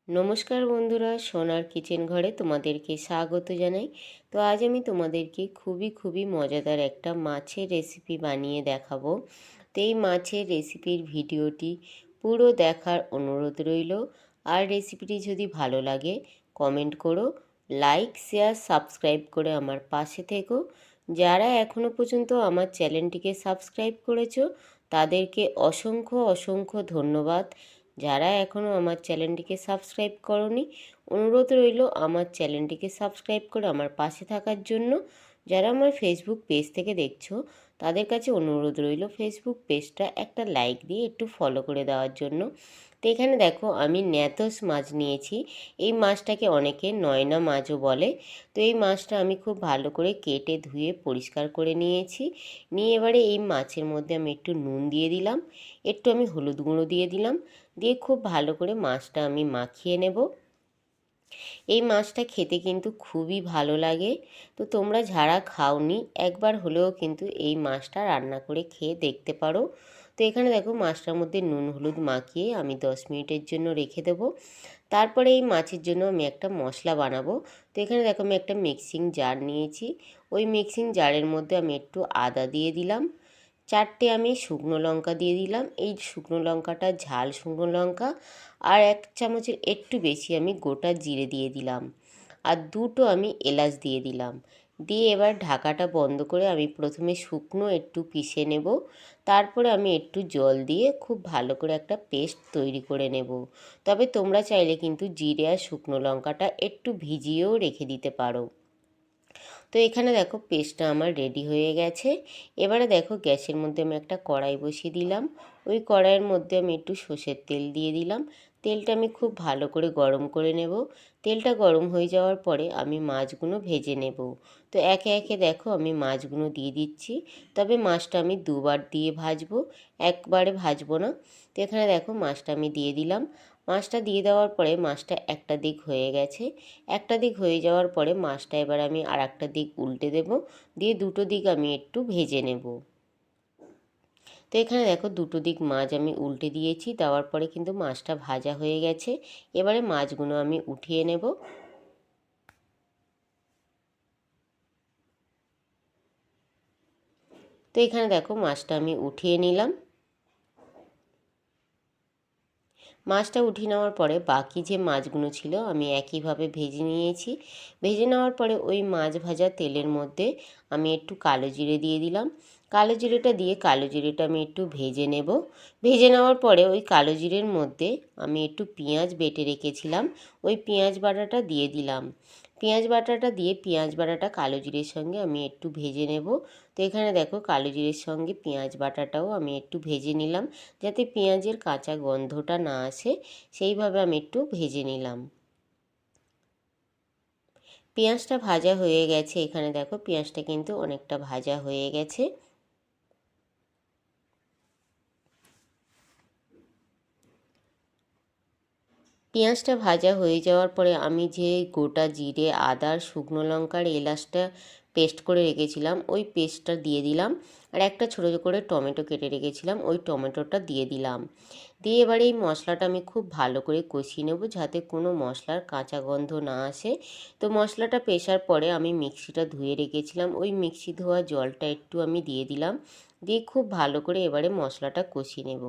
নমস্কার বন্ধুরা, সোনার কিচেন ঘরে তোমাদেরকে স্বাগত জানাই। তো আজ আমি তোমাদেরকে খুবই মজাদার একটা মাছের রেসিপি বানিয়ে দেখাবো। তো এই মাছের রেসিপির ভিডিওটি পুরো দেখার অনুরোধ রইল। আর রেসিপিটি যদি ভালো লাগে কমেন্ট করো, লাইক শেয়ার সাবস্ক্রাইব করে আমার পাশে থেকো। যারা এখনও পর্যন্ত আমার চ্যানেলটিকে সাবস্ক্রাইব করেছো তাদেরকে অসংখ্য ধন্যবাদ। যারা এখনও আমার চ্যানেলটিকে সাবস্ক্রাইব করনি, অনুরোধ রইল আমার চ্যানেলটিকে সাবস্ক্রাইব করে আমার পাশে থাকার জন্য। যারা আমার ফেসবুক পেজ থেকে দেখছো তাদের কাছে অনুরোধ রইল ফেসবুক পেজটা একটা লাইক দিয়ে একটু ফলো করে দেওয়ার জন্য। তো এখানে দেখো আমি ন্যাতস মাছ নিয়েছি। এই মাছটাকে অনেকে নয়না মাছও বলে। তো এই মাছটা আমি খুব ভালো করে কেটে ধুয়ে পরিষ্কার করে নিয়েছি। নিয়ে এবারে এই মাছের মধ্যে আমি একটু নুন দিয়ে দিলাম, একটু আমি হলুদ গুঁড়ো দিয়ে দিলাম, দিয়ে খুব ভালো করে মাছটা আমি মাখিয়ে নেব। এই মাছটা খেতে কিন্তু খুবই ভালো লাগে। তো তোমরা যারা খাওনি একবার হলেও কিন্তু এই মাছটা রান্না করে খেয়ে দেখতে পারো। তো এখানে দেখো মাছটার মধ্যে নুন হলুদ মাখিয়ে আমি 10 মিনিটের জন্য রেখে দেবো। তারপরে এই মাছের জন্য আমি একটা মশলা বানাবো। তো এখানে দেখো আমি একটা মিক্সিং জার নিয়েছি। ওই মিক্সিং জারের মধ্যে আমি একটু আদা দিয়ে দিলাম, 4টে আমি শুকনো লঙ্কা দিয়ে দিলাম। এই শুকনো লঙ্কাটা ঝাল শুকনো লঙ্কা। আর 1 চামচের একটু বেশি আমি গোটা জিরে দিয়ে দিলাম। আর 2টো আমি এলাচ দিয়ে দিলাম। দিয়ে এবার ঢাকাটা বন্ধ করে আমি প্রথমে শুকনো একটু পিষে নেব। তারপরে আমি একটু জল দিয়ে খুব ভালো করে একটা পেস্ট তৈরি করে নেব। তবে তোমরা চাইলে কিন্তু জিরে আর শুকনো লঙ্কাটা একটু ভিজিয়েও রেখে দিতে পারো। তো এখানে দেখো পেস্টটা আমার রেডি হয়ে গেছে। এবারে দেখো গ্যাসের মধ্যে আমি একটা কড়াই বসিয়ে দিলাম। ওই কড়াইয়ের মধ্যে আমি একটু সর্ষের তেল দিয়ে দিলাম। তেলটা আমি খুব ভালো করে গরম করে নেব। তেলটা গরম হয়ে যাওয়ার পরে আমি মাছগুলো ভেজে নেব। তো একে একে দেখো আমি মাছগুলো দিয়ে দিচ্ছি। তবে মাছটা আমি দুবার দিয়ে ভাজবো, একবারে ভাজবো না। তো এখানে দেখো মাছটা আমি দিয়ে দিলাম। মাছটা দিয়ে দেওয়ার পরে মাছটা একটা দিক হয়ে গেছে। একটা দিক হয়ে যাওয়ার পরে মাছটা এবার আমি আর একটা দিক উল্টে দেব, দিয়ে দুটো দিক আমি একটু ভেজে নেব। তো এখানে দেখো দুটো দিক মাছ আমি উল্টে দিয়েছি, দেওয়ার পরে কিন্তু মাছটা ভাজা হয়ে গেছে। এবারে মাছগুলো আমি উঠিয়ে নেব। তো এখানে দেখো মাছটা আমি উঠিয়ে নিলাম। মাছটা উঠিয়ে নেওয়ার পরে বাকি যে মাছগুলো ছিল আমি একইভাবে ভেজে নিয়েছি। ভেজে নেওয়ার পরে ওই মাছ ভাজা তেলের মধ্যে আমি একটু কালো জিরে দিয়ে দিলাম। কালো জিরেটা দিয়ে কালো জিরেটা আমি একটু ভেজে নেব। ভেজে নেওয়ার পরে ওই কালো জিরের মধ্যে আমি একটু পেঁয়াজ বেটে রেখেছিলাম, ওই পেঁয়াজ বাটাটা দিয়ে দিলাম। পেঁয়াজ বাটাটা দিয়ে পেঁয়াজ বাটাটা কালো জিরের সঙ্গে আমি একটু ভেজে নেব। তো এখানে দেখো কালো জিরের সঙ্গে পেঁয়াজ বাটাটাও আমি একটু ভেজে নিলাম, যাতে পেঁয়াজের কাঁচা গন্ধটা না আসে, সেইভাবে আমি একটু ভেজে নিলাম। পেঁয়াজটা ভাজা হয়ে গেছে। এখানে দেখো পেঁয়াজটা কিন্তু অনেকটা ভাজা হয়ে গেছে। পেঁয়াজটা ভাজা হয়ে যাওয়ার পরে আমি যে গোটা জিরে আদা শুকনো লঙ্কার এলাচটা পেস্ট করে রেখেছিলাম ওই পেস্টটা দিয়ে দিলাম। আর একটা ছোটো করে টমেটো কেটে রেখেছিলাম, ওই টমেটোটা দিয়ে দিলাম। দিয়ে এবারে এই মশলাটা আমি খুব ভালো করে কষিয়ে নেব, যাতে কোনো মশলার কাঁচা গন্ধ না আসে। তো মশলাটা পেষার পরে আমি মিক্সিটা ধুয়ে রেখেছিলাম, ওই মিক্সি ধোয়া জলটা একটু আমি দিয়ে দিলাম। দিয়ে খুব ভালো করে এবারে মশলাটা কষিয়ে নেব।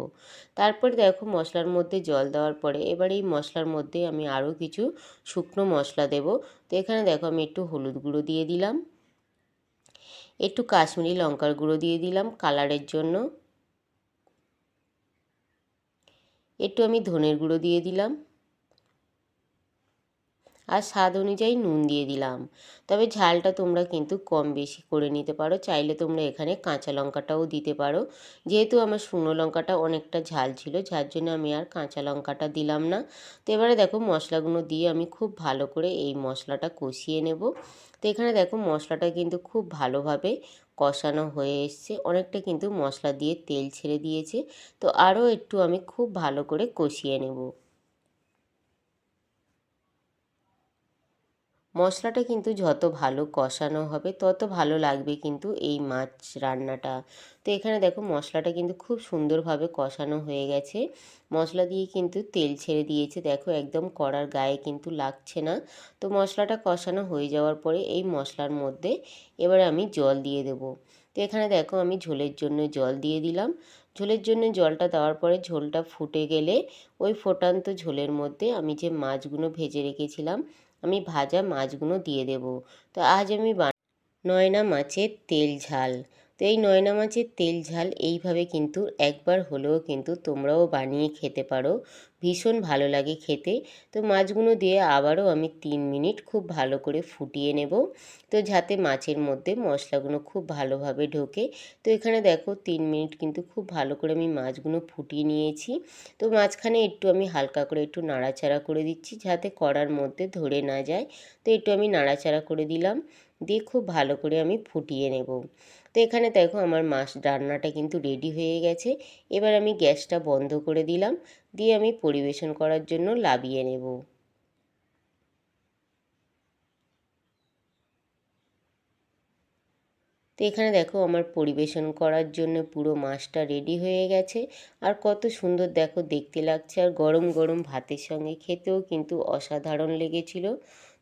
তারপরে দেখো মশলার মধ্যে জল দেওয়ার পরে এবার এই মশলার মধ্যে আমি আরও কিছু শুকনো মশলা দেব। তো এখানে দেখো আমি একটু হলুদ গুঁড়ো দিয়ে দিলাম, একটু কাশ্মীরি লঙ্কার গুঁড়ো দিয়ে দিলাম কালারের জন্য, একটু আমি ধনের গুঁড়ো দিয়ে দিলাম, আর স্বাদ অনুযায়ী নুন দিয়ে দিলাম। তবে ঝালটা তোমরা কিন্তু কম বেশি করে নিতে পারো, চাইলে তোমরা এখানে কাঁচা লঙ্কাটাও দিতে পারো। যেহেতু আমার শুকনো লঙ্কাটা অনেকটা ঝাল ছিল, যার জন্য আমি আর কাঁচা লঙ্কাটা দিলাম না। তো এবারে দেখো মশলাগুলো দিয়ে আমি খুব ভালো করে এই মশলাটা কষিয়ে নেব। তো এখানে দেখো মশলাটা কিন্তু খুব ভালোভাবে কষানো হয়ে এসছে, অনেকটা কিন্তু মশলা দিয়ে তেল ছেড়ে দিয়েছে। তো আরও একটু আমি খুব ভালো করে কষিয়ে নেব। মশলাটা কিন্তু যত ভালো কষানো হবে তত ভালো লাগবে কিন্তু এই মাছ রান্নাটা। তো এখানে দেখো মশলাটা কিন্তু খুব সুন্দরভাবে কষানো হয়ে গেছে। মশলা দিয়ে কিন্তু তেল ছেড়ে দিয়েছে, দেখো একদম কড়ার গায়ে কিন্তু লাগছে না। তো মশলাটা কষানো হয়ে যাওয়ার পরে এই মশলার মধ্যে এবারে আমি জল দিয়ে দেবো। তো এখানে দেখো আমি ঝোলের জন্য জল দিয়ে দিলাম। ঝোলের জন্য জলটা দেওয়ার পরে ঝোলটা ফুটে গেলে ওই ফোটান্ত ঝোলের মধ্যে আমি যে মাছগুলো ভেজে রেখেছিলাম, আমি ভাজা মাছগুলো দিয়ে দেব। তো আজ আমি নয়না মাছের তেল ঝাল। তো এই নয়না মাছের তেল ঝাল এইভাবে কিন্তু একবার হলেও কিন্তু তোমরাও বানিয়ে খেতে পারো, ভীষণ ভালো লাগে খেতে। তো মাছগুলো দিয়ে আবারও আমি 3 মিনিট খুব ভালো করে ফুটিয়ে নেব, তো যাতে মাছের মধ্যে মশলাগুলো খুব ভালোভাবে ঢোকে। তো এখানে দেখো 3 মিনিট কিন্তু খুব ভালো করে আমি মাছগুলো ফুটিয়ে নিয়েছি। তো মাঝখানে একটু আমি হালকা করে একটু নাড়াচাড়া করে দিচ্ছি যাতে কড়ার মধ্যে ধরে না যায়। তো একটু আমি নাড়াচাড়া করে দিলাম, দিয়ে খুব ভালো করে আমি ফুটিয়ে নেব। তো এখানে দেখো আমার মাছ রান্নাটা কিন্তু রেডি হয়ে গেছে। এবার আমি গ্যাসটা বন্ধ করে দিলাম, দিয়ে আমি পরিবেশন করার জন্য নামিয়ে নেব। তো এখানে দেখো আমার পরিবেশন করার জন্য পুরো মাছটা রেডি হয়ে গেছে। আর কত সুন্দর দেখো দেখতে লাগছে, আর গরম গরম ভাতের সঙ্গে খেতেও কিন্তু অসাধারণ লেগেছিল।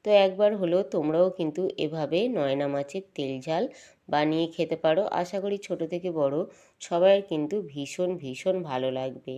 তো একবার হলেও তোমরাও কিন্তু এভাবে নয়না মাছের তেল ঝাল বানিয়ে খেতে পারো। আশা করি ছোট থেকে বড় সবার কিন্তু ভীষণ ভীষণ ভালো লাগবে।